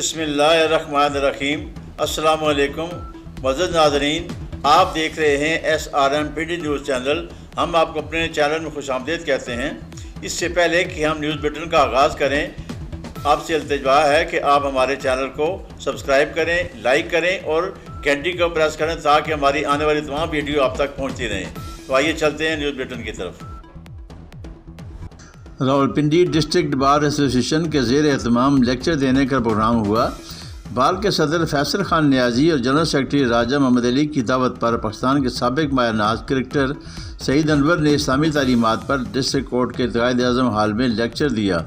بسم اللہ الرحمن الرحیم۔ السلام علیکم معزز ناظرین، آپ دیکھ رہے ہیں SRM PD نیوز چینل۔ ہم آپ کو اپنے چینل میں خوش آمدید کہتے ہیں۔ اس سے پہلے کہ ہم نیوز بلیٹن کا آغاز کریں، آپ سے التجا ہے کہ آپ ہمارے چینل کو سبسکرائب کریں، لائک کریں اور گھنٹی کو پریس کریں تاکہ ہماری آنے والی تمام ویڈیو آپ تک پہنچتی رہیں۔ تو آئیے چلتے ہیں نیوز بلیٹن کی طرف۔ راولپنڈی ڈسٹرکٹ بار ایسوسی ایشن کے زیر اہتمام لیکچر دینے کا پروگرام ہوا۔ بار کے صدر فیصل خان نیازی اور جنرل سیکرٹری راجہ محمد علی کی دعوت پر پاکستان کے سابق مایہ ناز کرکٹر سعید انور نے اسلامی تعلیمات پر ڈسٹرکٹ کورٹ کے قائد اعظم ہال میں لیکچر دیا۔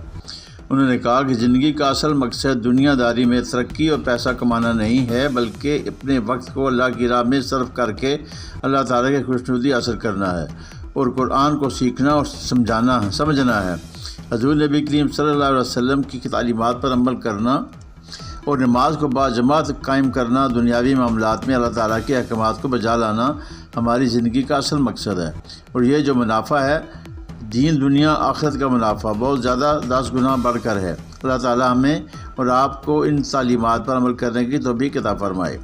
انہوں نے کہا کہ زندگی کا اصل مقصد دنیا داری میں ترقی اور پیسہ کمانا نہیں ہے، بلکہ اپنے وقت کو اللہ کی راہ میں صرف کر کے اللہ تعالیٰ کی خوشنودی حاصل کرنا ہے اور قرآن کو سیکھنا اور سمجھنا ہے، حضور نبی کریم صلی اللہ علیہ وسلم کی تعلیمات پر عمل کرنا اور نماز کو باجماعت قائم کرنا، دنیاوی معاملات میں اللہ تعالیٰ کے احکامات کو بجا لانا ہماری زندگی کا اصل مقصد ہے، اور یہ جو منافع ہے دین دنیا آخرت کا منافع بہت زیادہ 10 گنا بڑھ کر ہے۔ اللہ تعالیٰ ہمیں اور آپ کو ان تعلیمات پر عمل کرنے کی توفیق عطا فرمائے۔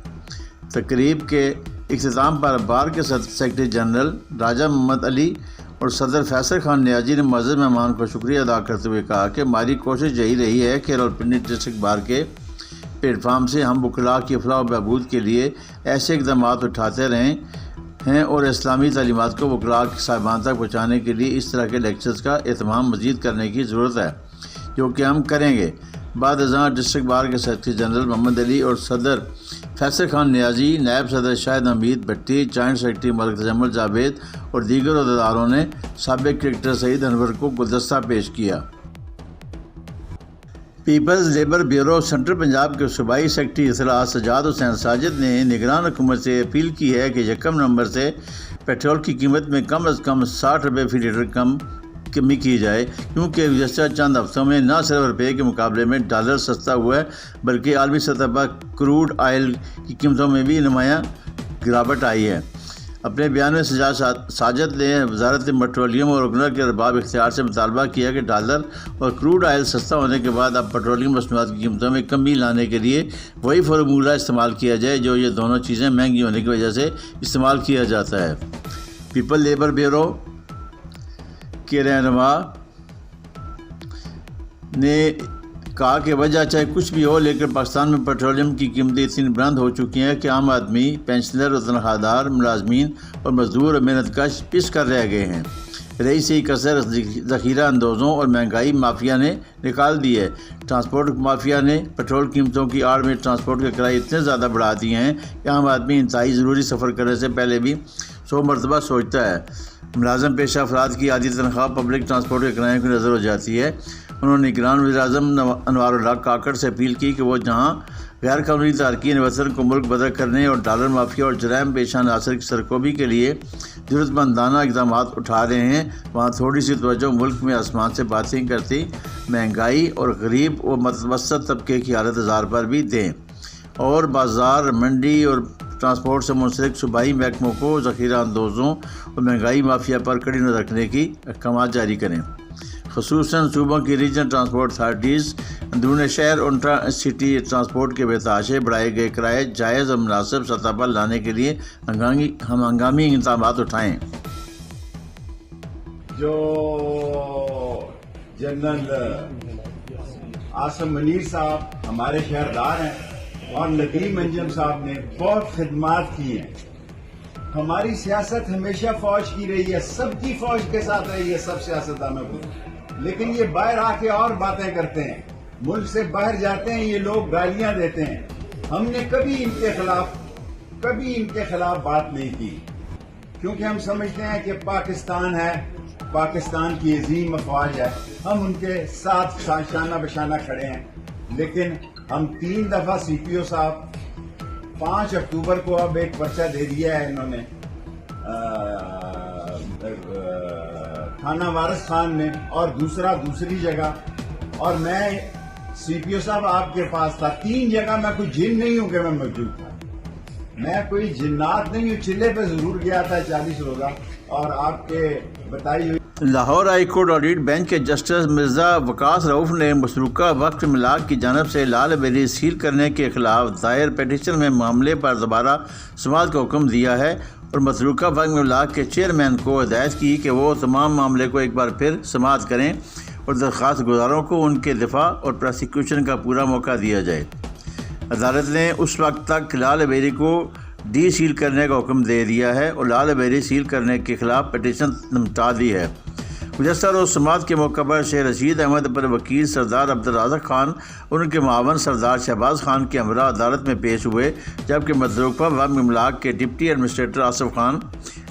تقریب کے اختتام پر بار کے سیکرٹری جنرل راجہ محمد علی اور صدر فیصل خان نیازی نے معزز مہمان کو شکریہ ادا کرتے ہوئے کہا کہ ہماری کوشش یہی رہی ہے کہ راولپنڈی ڈسٹرکٹ بار کے پلیٹ فارم سے ہم وکلاء کی فلاح و بہبود کے لیے ایسے اقدامات اٹھاتے رہے ہیں اور اسلامی تعلیمات کو وکلاء صاحبان تک پہنچانے کے لیے اس طرح کے لیکچرز کا اہتمام مزید کرنے کی ضرورت ہے، جو کہ ہم کریں گے۔ بعد ازاں ڈسٹرکٹ بار کے سیکرٹری جنرل محمد علی اور صدر فیصل خان نیازی، نائب صدر شاہد حمید بھٹی، جوائنٹ سیکرٹری ملک تجمل جاوید اور دیگر عہدیداروں نے سابق کرکٹر سعید انور کو گلدستہ پیش کیا۔ Peoples labour bureau central Punjab کے صوبائی سیکرٹری اطلاع سجاد حسین ساجد نے نگران حکومت سے اپیل کی ہے کہ 1 نومبر سے پیٹرول کی قیمت میں کم از کم 60 روپے فی لیٹر کمی کی جائے، کیونکہ گزشتہ چند ہفتوں میں نہ صرف روپے کے مقابلے میں ڈالر سستا ہوا ہے بلکہ عالمی سطح پر کروڈ آئل کی قیمتوں میں بھی نمایاں گراوٹ آئی ہے۔ اپنے بیان میں ساجد نے وزارت پٹرولیم اور ارگنر کے ارباب اختیار سے مطالبہ کیا کہ ڈالر اور کروڈ آئل سستا ہونے کے بعد اب پٹرولیم مصنوعات کی قیمتوں میں کمی لانے کے لیے وہی فارمولہ استعمال کیا جائے جو یہ دونوں چیزیں مہنگی ہونے کی وجہ سے استعمال کیا جاتا ہے۔ پیپل لیبر بیورو کے رہنما نے کہا کہ وجہ چاہے کچھ بھی ہو، لیکن پاکستان میں پیٹرولیم کی قیمتیں اتنی بلند ہو چکی ہیں کہ عام آدمی، پینشنر اور تنخواہ دار، ملازمین اور مزدور اور محنت کش پس کر رہ گئے ہیں۔ رہی سی کسر ذخیرہ اندوزوں اور مہنگائی مافیا نے نکال دی ہے۔ ٹرانسپورٹ مافیا نے پیٹرول قیمتوں کی آڑ میں ٹرانسپورٹ کے کرائے اتنے زیادہ بڑھا دیے ہیں کہ عام آدمی انتہائی ضروری سفر کرنے سے پہلے بھی 100 مرتبہ سوچتا ہے۔ ملازم پیشہ افراد کی آدھی تنخواہ پبلک ٹرانسپورٹ کے کرایوں کی نظر ہو جاتی ہے۔ انہوں نے نگران وزیر اعظم انوار اللہ کاکڑ سے اپیل کی کہ وہ جہاں غیر قانونی تارکین وطن کو ملک بدر کرنے اور ڈالر مافیا اور جرائم پیشہ عناصر کی سرکوبی کے لیے ضرورت مندانہ اقدامات اٹھا رہے ہیں، وہاں تھوڑی سی توجہ ملک میں آسمان سے باتیں کرتی مہنگائی اور غریب و متوسط طبقے کی حالت زار پر بھی دیں، اور بازار، منڈی اور ٹرانسپورٹ سے منسلک صوبائی محکموں کو ذخیرہ اندوزوں اور مہنگائی مافیا پر کڑی نظر رکھنے کی احکامات جاری کریں، خصوصاً صوبوں کی ریجنل ٹرانسپورٹ اتھارٹیز اندرون شہر اور انٹرا سٹی ٹرانسپورٹ کے بتحاشے بڑھائے گئے کرائے جائز اور مناسب سطح پر لانے کے لیے ہنگامی اقدامات اٹھائیں۔ جو جنرل عاصم منیر صاحب ہمارے شہردار ہیں اور ندیم انجم صاحب نے بہت خدمات کی ہیں۔ ہماری سیاست ہمیشہ فوج کی رہی ہے، سب کی فوج کے ساتھ رہی ہے، سب سیاستدانوں کی، لیکن یہ باہر آ کے اور باتیں کرتے ہیں، ملک سے باہر جاتے ہیں، یہ لوگ گالیاں دیتے ہیں۔ ہم نے کبھی ان کے خلاف بات نہیں کی، کیونکہ ہم سمجھتے ہیں کہ پاکستان ہے، پاکستان کی عظیم افواج ہے، ہم ان کے ساتھ شانہ بشانہ کھڑے ہیں۔ لیکن ہم 3 دفعہ سی پی او صاحب 5 اکتوبر کو اب ایک پرچہ دے دیا ہے انہوں نے تھانہ وارث خان میں، اور دوسری جگہ، اور میں سی پی او صاحب آپ کے پاس تھا 3 جگہ۔ میں کوئی جن نہیں ہوں کہ میں موجود تھا، میں کوئی جنات نہیں ہوں، چلے پہ ضرور گیا تھا 40 روزہ، اور آپ کے بتائی ہوئی Lahore high court audit bench کے جسٹس مرزا وقاص رؤف نے متروکہ وقف املاک کی جانب سے لال بیری سیل کرنے کے خلاف دائر پیٹیشن میں معاملے پر دوبارہ سماعت کا حکم دیا ہے اور متروکہ وقف املاک کے چیئرمین کو ہدایت کی کہ وہ تمام معاملے کو ایک بار پھر سماعت کریں اور درخواست گزاروں کو ان کے دفاع اور پروسیکیوشن کا پورا موقع دیا جائے۔ عدالت نے اس وقت تک لال بیری کو ڈی سیل کرنے کا حکم دے دیا ہے اور لال بیری سیل کرنے کے خلاف پٹیشن نمٹا دی ہے۔ گزشتہ روز سماعت کے موقع پر شیخ رشید احمد پر وکیل سردار عبدالرازق خان اور ان کے معاون سردار شہباز خان کے ہمراہ عدالت میں پیش ہوئے، جبکہ متروکہ وقف املاک کے deputy administrator Asif Khan,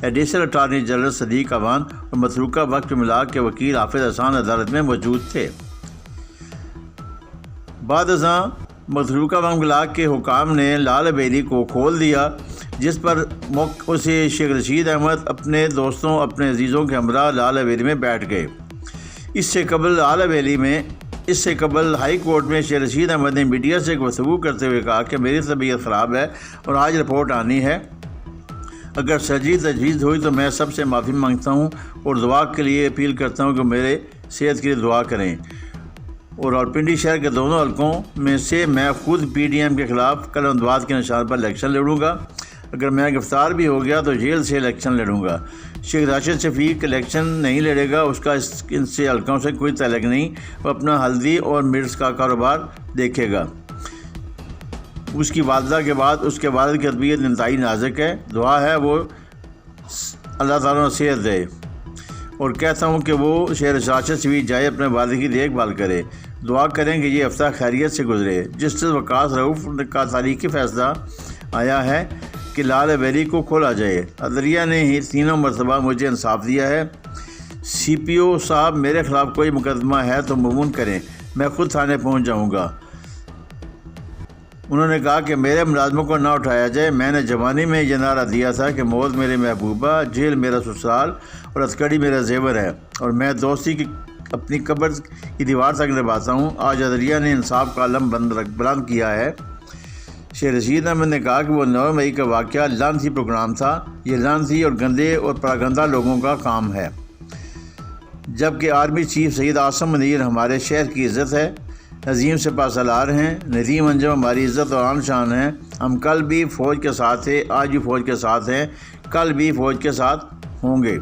additional attorney general Siddique Awan اور متروکہ وقف املاک کے وکیل حافظ احسان عدالت میں موجود تھے۔ بعد ازاں متروکہ وقف املاک کے حکام نے لال بیری کو کھول دیا، جس پر موقع سے شیخ رشید احمد اپنے دوستوں اپنے عزیزوں کے ہمراہ لال بیری میں بیٹھ گئے۔ اس سے قبل ہائی کورٹ میں شیخ رشید احمد نے میڈیا سے گفتگو کرتے ہوئے کہا کہ میری طبیعت خراب ہے اور آج رپورٹ آنی ہے، اگر سرجری تجویز ہوئی تو میں سب سے معافی مانگتا ہوں اور دعا کے لیے اپیل کرتا ہوں کہ میرے صحت کے لیے دعا کریں، اور راولپنڈی شہر کے دونوں حلقوں میں سے میں خود پی ڈی ایم کے خلاف کل امداد کے نشان پر الیکشن لڑوں گا، اگر میں گرفتار بھی ہو گیا تو جیل سے الیکشن لڑوں گا۔ شیخ راشد شفیق الیکشن نہیں لڑے گا، اس کا ان سے حلقوں سے کوئی تعلق نہیں، وہ اپنا ہلدی اور مرچ کا کاروبار دیکھے گا۔ اس کی والدہ کے بعد اس کے والد کی طبیعت انتہائی نازک ہے، دعا ہے وہ اللہ تعالیٰ نے صحت دے، اور کہتا ہوں کہ وہ شیخ راشد شفیق جائے اپنے والد کی دیکھ بھال کرے، دعا کریں کہ یہ ہفتہ خیریت سے گزرے۔ جسٹس وقاص رؤف کا تاریخی فیصلہ آیا ہے کہ لال بیری کو کھولا جائے۔ عدلیہ نے ہی تینوں مرتبہ مجھے انصاف دیا ہے۔ سی پی او صاحب میرے خلاف کوئی مقدمہ ہے تو مضمون کریں، میں خود تھانے پہنچ جاؤں گا۔ انہوں نے کہا کہ میرے ملازموں کو نہ اٹھایا جائے، میں نے جوانی میں یہ نعرہ دیا تھا کہ موت میرے محبوبہ، جیل میرا سسرال اور ہتھکڑی میرا زیور ہے، اور میں دوستی کی اپنی قبر کی دیوار تک نبھاتا ہوں۔ آج عدلیہ نے انصاف کا علم بلند کیا ہے۔ شیخ رشید احمد نے کہا کہ وہ 9 مئی کا واقعہ لعنتی پروگرام تھا، یہ لعنتی اور گندے اور پراگندہ لوگوں کا کام ہے، جبکہ آرمی چیف سید عاصم منیر ہمارے شہر کی عزت ہے، عظیم سپہ سالار ہیں، ندیم انجم ہماری عزت اور آن شان ہیں۔ ہم کل بھی فوج کے ساتھ تھے، آج بھی فوج کے ساتھ ہیں، کل بھی فوج کے ساتھ ہوں گے۔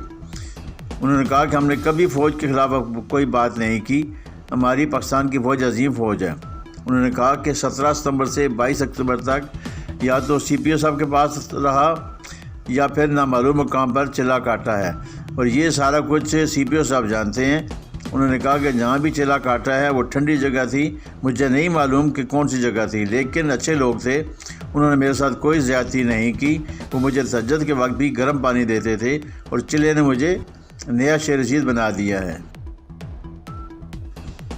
انہوں نے کہا کہ ہم نے کبھی فوج کے خلاف کوئی بات نہیں کی، ہماری پاکستان کی فوج عظیم فوج ہے۔ انہوں نے کہا کہ 17 ستمبر سے 22 اکتوبر تک یا تو سی پی او صاحب کے پاس رہا یا پھر نامعلوم مقام پر چلا کاٹا ہے، اور یہ سارا کچھ سی پی او صاحب جانتے ہیں۔ انہوں نے کہا کہ جہاں بھی چلا کاٹا ہے وہ ٹھنڈی جگہ تھی، مجھے نہیں معلوم کہ کون سی جگہ تھی، لیکن اچھے لوگ تھے، انہوں نے میرے ساتھ کوئی زیادتی نہیں کی، وہ مجھے تہجد کے وقت بھی گرم پانی دیتے تھے، اور چلے نے مجھے نیا شیخ رشید بنا دیا ہے۔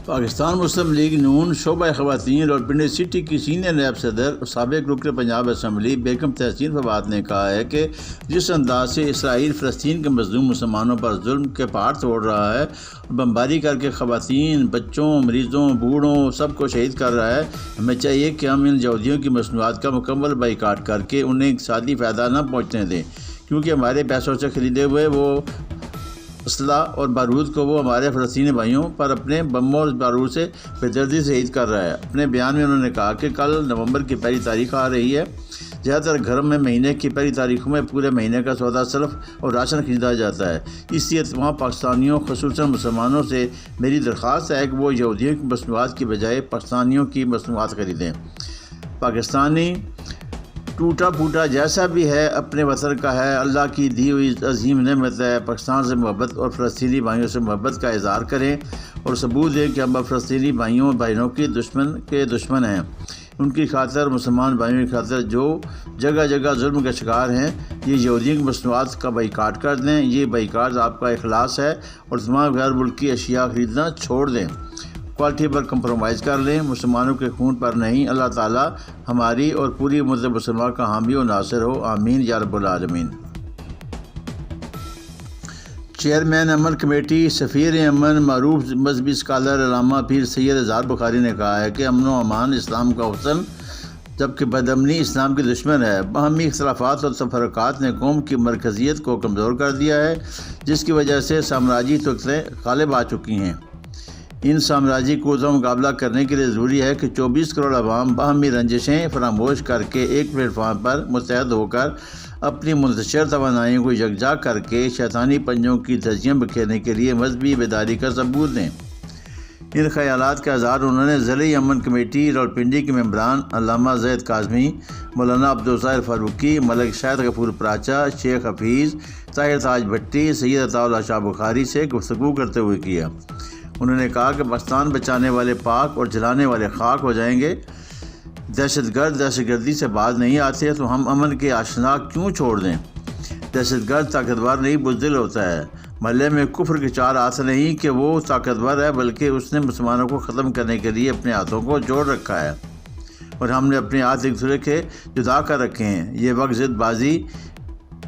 پاکستان مسلم لیگ نون شعبہ خواتین راولپنڈی سٹی کی سینئر نائب صدر اور سابق رکن پنجاب اسمبلی بیگم تحسین فواد نے کہا ہے کہ جس انداز سے اسرائیل فلسطین کے مظلوم مسلمانوں پر ظلم کے پہاڑ توڑ رہا ہے اور بمباری کر کے خواتین، بچوں، مریضوں، بوڑھوں سب کو شہید کر رہا ہے، ہمیں چاہیے کہ ہم ان یہودیوں کی مصنوعات کا مکمل بائیکاٹ کر کے انہیں اقتصادی فائدہ نہ پہنچنے دیں، کیونکہ ہمارے پیسوں سے خریدے ہوئے وہ اسلحہ اور بارود کو وہ ہمارے فلسطینی بھائیوں پر اپنے بموں اور بارود سے بے دردی سے عید کر رہا ہے۔ اپنے بیان میں انہوں نے کہا کہ کل نومبر کی پہلی تاریخ آ رہی ہے، زیادہ تر گھروں میں مہینے کی پہلی تاریخوں میں پورے مہینے کا سودا سلف اور راشن خریدا جاتا ہے، اس لیے تمام پاکستانیوں خصوصاً مسلمانوں سے میری درخواست ہے کہ وہ یہودیوں کی مصنوعات کی بجائے پاکستانیوں کی مصنوعات خریدیں۔ پاکستانی ٹوٹا پھوٹا جیسا بھی ہے اپنے وطن کا ہے، اللہ کی دی ہوئی عظیم نعمت ہے، پاکستان سے محبت اور فلسطینی بھائیوں سے محبت کا اظہار کریں اور ثبوت دیں کہ ہم فلسطینی بھائیوں کی دشمن ہیں، ان کی خاطر، مسلمان بھائیوں کی خاطر جو جگہ جگہ ظلم کا شکار ہیں، یہ یہودیوں کی مصنوعات کا بائیکاٹ کر دیں، یہ بائیکاٹ آپ کا اخلاص ہے، اور تمام غیر ملکی اشیاء خریدنا چھوڑ دیں، کوالٹی پر کمپرومائز کر لیں، مسلمانوں کے خون پر نہیں۔ اللہ تعالی ہماری اور پوری امت مسلمہ کا حامی و ناصر ہو، آمین یا رب العالمین۔ چیئرمین امن کمیٹی سفیر امن معروف مذہبی اسکالر علامہ پیر سید اظہار بخاری نے کہا ہے کہ امن و امان اسلام کا حسن جبکہ بدامنی اسلام کی دشمن ہے۔ باہمی اختلافات اور تفرقات نے قوم کی مرکزیت کو کمزور کر دیا ہے، جس کی وجہ سے سامراجی طاقتیں غالب آ چکی ہیں۔ ان سامراجی قوتوں کا مقابلہ کرنے کے لیے ضروری ہے کہ 24 کروڑ عوام باہمی رنجشیں فراموش کر کے ایک پلیٹ فارم پر متحد ہو کر اپنی منتشر توانائیوں کو یکجا کر کے شیطانی پنجوں کی دھجیاں بکھیرنے کے لیے مذہبی بیداری کا ثبوت دیں۔ ان خیالات کا اظہار انہوں نے ضلعی امن کمیٹی راولپنڈی کے ممبران علامہ زید کاظمی، مولانا عبدالظاہر فاروقی، ملک شاہد غفور پراچا، شیخ حفیظ، طاہر تاج بھٹی، سید عطا اللہ شاہ بخاری سے گفتگو کرتے ہوئے کیا۔ انہوں نے کہا کہ پاکستان بچانے والے پاک اور جلانے والے خاک ہو جائیں گے۔ دہشت گردی سے باز نہیں آتے تو ہم امن کے آشنا کیوں چھوڑ دیں؟ دہشت گرد طاقتور نہیں بزدل ہوتا ہے۔ محلے میں کفر کے چار ہاتھ نہیں کہ وہ طاقتور ہے، بلکہ اس نے مسلمانوں کو ختم کرنے کے لیے اپنے ہاتھوں کو جوڑ رکھا ہے اور ہم نے اپنے ہاتھ ایک دوسرے کے جدا کر رکھے ہیں۔ یہ وقت ضد بازی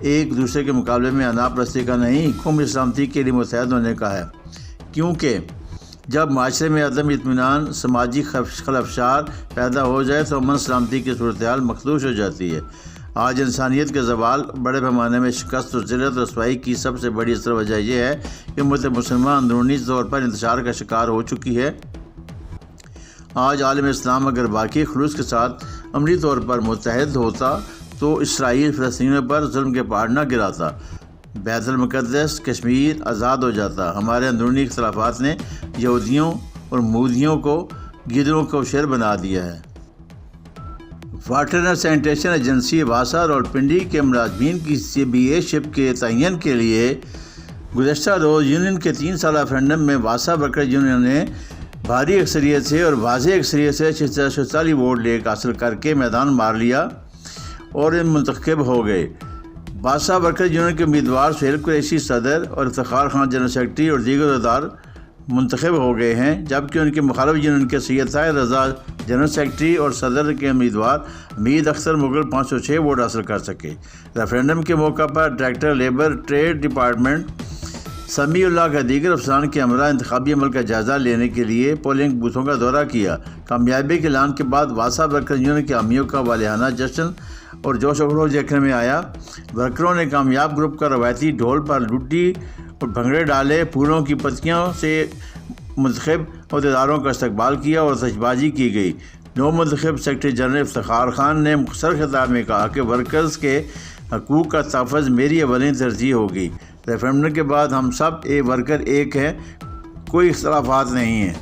ایک دوسرے کے مقابلے میں انا پرستی کا نہیں، قومی سلامتی کے لیے متحد ہونے کا ہے، کیونکہ جب معاشرے میں عدم اطمینان، سماجی خلفشار پیدا ہو جائے تو امن سلامتی کی صورتحال مخدوش ہو جاتی ہے۔ آج انسانیت کے زوال، بڑے پیمانے میں شکست و ذلت و رسوائی کی سب سے بڑی اثر وجہ یہ ہے کہ امت مسلمہ اندرونی طور پر انتشار کا شکار ہو چکی ہے۔ آج عالم اسلام اگر باقی خلوص کے ساتھ عملی طور پر متحد ہوتا تو اسرائیل فلسطینیوں پر ظلم کے پہاڑ نہ گراتا، بیت المقدس کشمیر آزاد ہو جاتا۔ ہمارے اندرونی اختلافات نے یہودیوں اور مودیوں کو گدڑوں کو شیر بنا دیا ہے۔ واٹر اینڈ سینیٹیشن ایجنسی واسا راولپنڈی کے ملازمین کی CBA شپ کے تعین کے لیے گزشتہ روز یونین کے 3 سالہ ریفرنڈم میں واسا ورکر یونین نے بھاری اکثریت سے اور واضح اکثریت سے 46 ووٹ حاصل کر کے میدان مار لیا اور منتخب ہو گئے۔ واسا ورکر یونین کے امیدوار سہیل قریشی صدر اور افتخار خان جنرل سیکرٹری اور دیگر عہدیدار منتخب ہو گئے ہیں، جبکہ ان کے مخالف یونین کے سید طاہر رضا جنرل سیکرٹری اور صدر کے امیدوار حمید اختر مغل 506 ووٹ حاصل کر سکے۔ ریفرنڈم کے موقع پر ڈائریکٹر لیبر ٹریڈ ڈپارٹمنٹ سمیع اللہ کا دیگر افسران کے ہمراہ انتخابی عمل کا جائزہ لینے کے لیے پولنگ بوتھوں کا دورہ کیا۔ کامیابی کے اعلان کے بعد واسا ورکر یونین کے حامیوں کا والہانہ جشن اور جوش و خروش دیکھنے میں آیا۔ ورکروں نے کامیاب گروپ کا روایتی ڈھول پر لڈی اور بھنگڑے ڈالے، پھولوں کی پتیوں سے منتخب عہدیداروں کا استقبال کیا اور آتش بازی کی گئی۔ نو منتخب سیکرٹری جنرل افتخار خان نے مختصر خطاب میں کہا کہ ورکرز کے حقوق کا تحفظ میری اولین ترجیح ہوگی۔ ریفرنڈم کے بعد ہم سب ورکر ایک ہیں، کوئی اختلافات نہیں ہیں۔